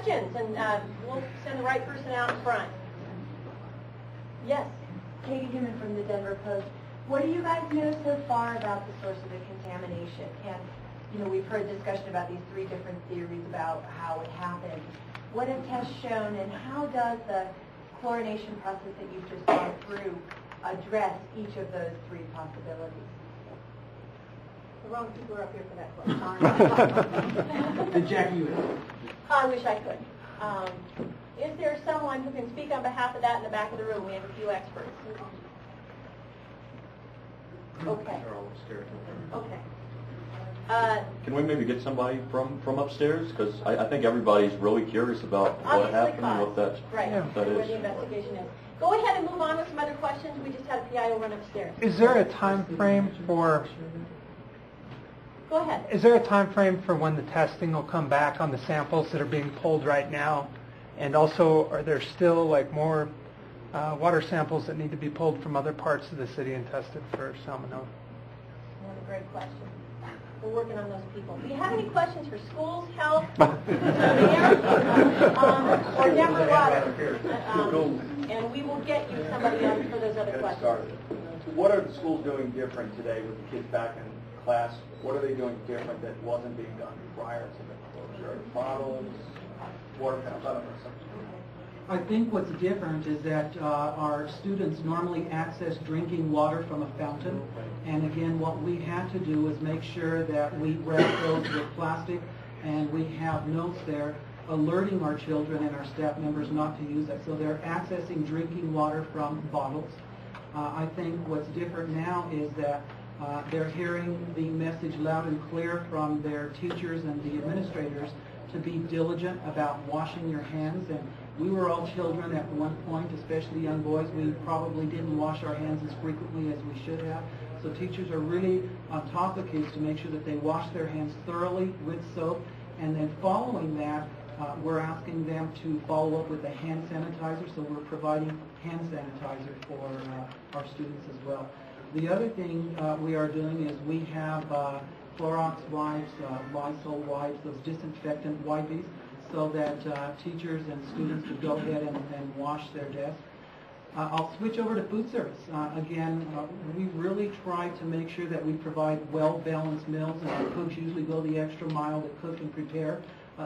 questions, and we'll send the right person out in front. Yes? Katie Human from the Denver Post. What do you guys know so far about the source of the contamination? And, you know, we've heard discussion about these 3 different theories about how it happened. What have tests shown, and how does the chlorination process that you've just gone through address each of those 3 possibilities? The wrong people are up here for that question. And Jackie, you I wish I could. Is there someone who can speak on behalf of that in the back of the room? We have a few experts. Okay. Okay. Can we maybe get somebody from upstairs? Because I think everybody's really curious about what happened and what that right. That where is. the investigation is. Go ahead and move on with some other questions. We just had a PIO run upstairs. Is there a time frame for? Go ahead. Is there a time frame for when the testing will come back on the samples that are being pulled right now? And also, are there still like more water samples that need to be pulled from other parts of the city and tested for salmonella? What a great question. We're working on those people. Do you have any questions for schools, health, or Denver water? And we will get you somebody else for those other questions. What are the schools doing different today with the kids back in class? What are they doing different that wasn't being done prior to the closure? Bottles, water fountains, I think what's different is that our students normally access drinking water from a fountain, and again what we had to do is make sure that we wrap those with plastic, and we have notes there alerting our children and our staff members not to use that. So they're accessing drinking water from bottles. I think what's different now is that they're hearing the message loud and clear from their teachers and the administrators to be diligent about washing your hands. And we were all children at one point, especially young boys. We probably didn't wash our hands as frequently as we should have. So teachers are really on top of kids to make sure that they wash their hands thoroughly with soap. And then following that, we're asking them to follow up with a hand sanitizer. So we're providing hand sanitizer for our students as well. The other thing we are doing is we have Clorox wipes, Lysol wipes, those disinfectant wipes, so that teachers and students could go ahead and wash their desks. I'll switch over to food service. Again, we really try to make sure that we provide well-balanced meals, and our cooks usually go the extra mile to cook and prepare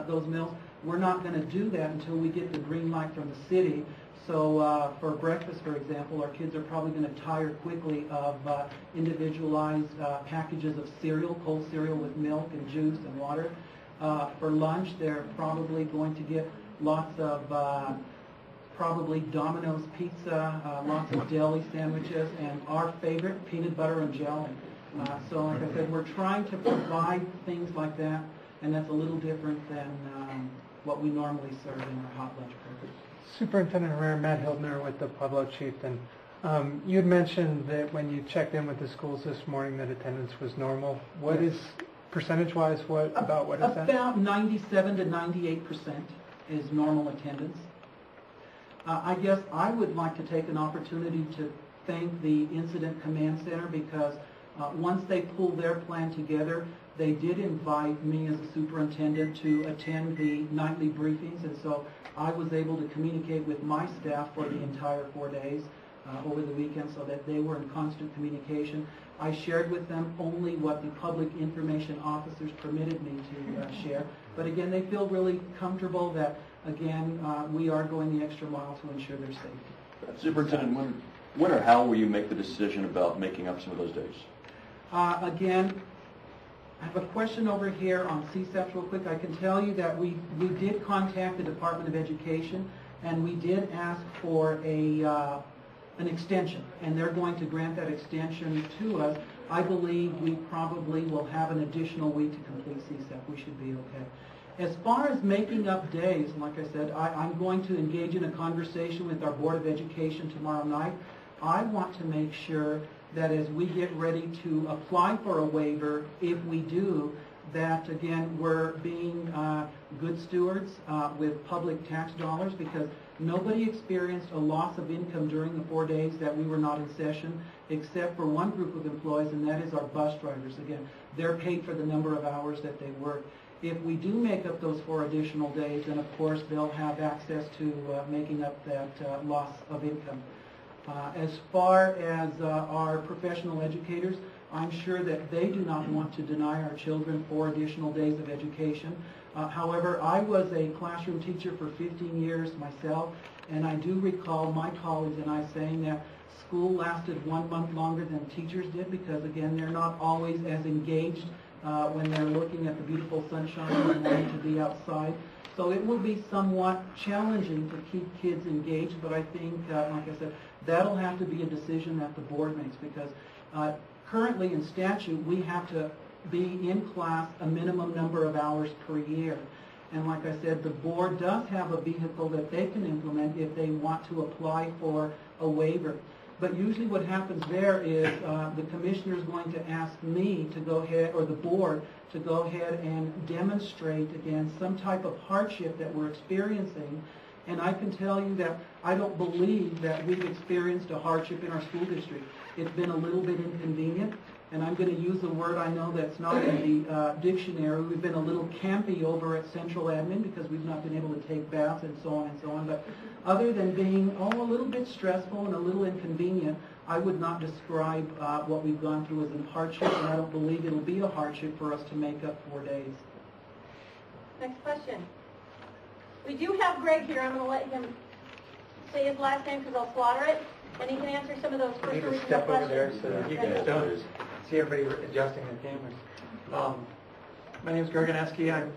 those meals. We're not going to do that until we get the green light from the city. So for breakfast, for example, our kids are probably going to tire quickly of individualized packages of cereal, cold cereal with milk and juice and water. For lunch, they're probably going to get lots of probably Domino's pizza, lots of deli sandwiches, and our favorite, peanut butter and jelly. So like I said, we're trying to provide things like that, and that's a little different than what we normally serve in our hot lunch program. Superintendent Herrera, Matt Hildner with the Pueblo Chieftain. You had mentioned that when you checked in with the schools this morning that attendance was normal. What is, percentage-wise, what is that? About 97 to 98% is normal attendance. I guess I would like to take an opportunity to thank the Incident Command Center because once they pulled their plan together, they did invite me as a superintendent to attend the nightly briefings, and so I was able to communicate with my staff for the entire 4 days over the weekend so that they were in constant communication. I shared with them only what the public information officers permitted me to share, but again, they feel really comfortable that, again, we are going the extra mile to ensure their safety. Superintendent, when or how will you make the decision about making up some of those days? Again, I have a question over here on CSEPs real quick. I can tell you that we did contact the Department of Education, and we did ask for an extension, and they're going to grant that extension to us. I believe we probably will have an additional week to complete CSEP. We should be okay. As far as making up days, like I said, I'm going to engage in a conversation with our Board of Education tomorrow night. I want to make sure that as we get ready to apply for a waiver, if we do, that again we're being good stewards with public tax dollars, because nobody experienced a loss of income during the 4 days that we were not in session, except for one group of employees, and that is our bus drivers. Again, they're paid for the number of hours that they work. If we do make up those 4 additional days, then of course they'll have access to making up that loss of income. As far as our professional educators, I'm sure that they do not want to deny our children 4 additional days of education. However, I was a classroom teacher for 15 years myself, and I do recall my colleagues and I saying that school lasted 1 month longer than teachers did because, again, they're not always as engaged when they're looking at the beautiful sunshine and wanting to be outside. So it will be somewhat challenging to keep kids engaged, but I think, like I said, that'll have to be a decision that the board makes because currently in statute we have to be in class a minimum number of hours per year. And like I said, the board does have a vehicle that they can implement if they want to apply for a waiver. But usually what happens there is the commissioner is going to ask me to go ahead, or the board, to go ahead and demonstrate, again, some type of hardship that we're experiencing. And I can tell you that I don't believe that we've experienced a hardship in our school district. It's been a little bit inconvenient, and I'm going to use a word I know that's not in the dictionary. We've been a little campy over at Central Admin because we've not been able to take baths and so on and so on. But other than being a little bit stressful and a little inconvenient, I would not describe what we've gone through as a hardship, and I don't believe it'll be a hardship for us to make up 4 days. Next question. We do have Greg here. I'm going to let him say his last name because I'll slaughter it, and he can answer some of those I first need to original step over questions. there so that you guys don't see everybody adjusting their cameras. My name is Greg Aneski. I'm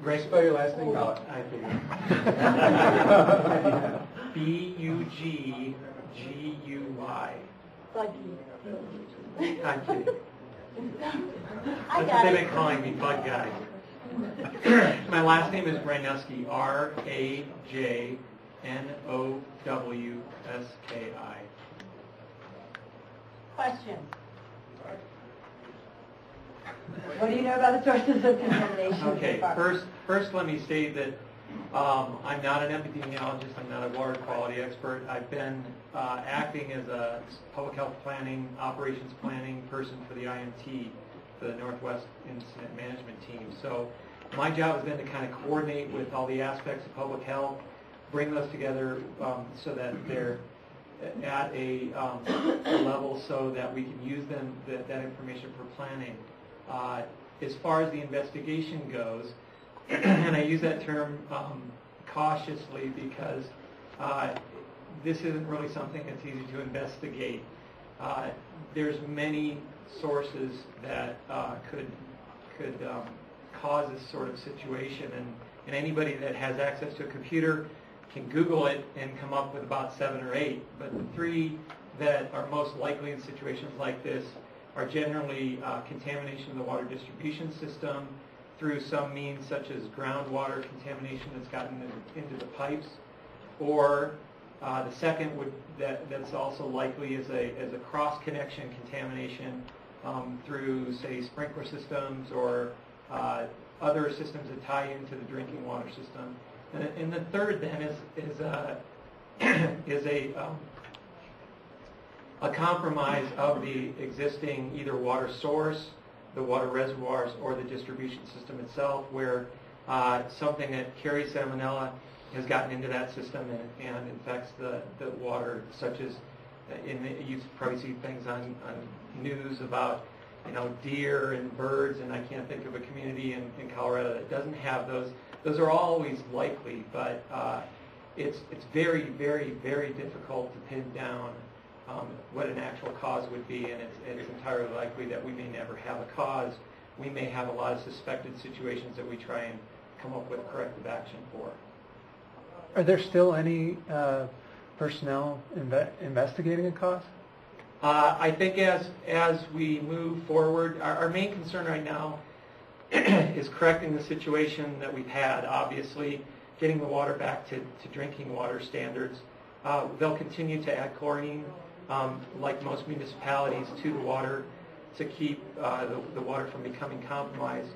Greg. Spell your last name. Oh, I figured. Bugguy. Buggy. I'm kidding. I That's what got they've it. been calling me, Bug Guy. My last name is Rajnowski, Rajnowski. Question. What do you know about the sources of contamination? Okay, first let me state that I'm not an epidemiologist, I'm not a water quality expert. I've been acting as a public health planning, operations planning person for the IMT, the Northwest Incident Management Team. So my job has been to kind of coordinate with all the aspects of public health, bring those together so that they're at a level so that we can use them, that information for planning. As far as the investigation goes, and I use that term cautiously because this isn't really something that's easy to investigate. There's many sources that could cause this sort of situation, and anybody that has access to a computer can Google it and come up with about 7 or 8. But the 3 that are most likely in situations like this are generally contamination of the water distribution system through some means such as groundwater contamination that's gotten into the pipes, or the second that's also likely is a cross-connection contamination through, say, sprinkler systems or other systems that tie into the drinking water system. And the third then is a compromise of the existing either water source, the water reservoirs, or the distribution system itself, where something that carries salmonella has gotten into that system and infects the water, such as you probably see things on news about deer and birds, and I can't think of a community in Colorado that doesn't have those. Those are always likely, but it's very, very, very difficult to pin down what an actual cause would be, and it's entirely likely that we may never have a cause. We may have a lot of suspected situations that we try and come up with corrective action for. Are there still any personnel investigating a cause? I think as we move forward, our main concern right now is correcting the situation that we've had, obviously, getting the water back to drinking water standards. They'll continue to add chlorine, like most municipalities, to the water to keep the water from becoming compromised.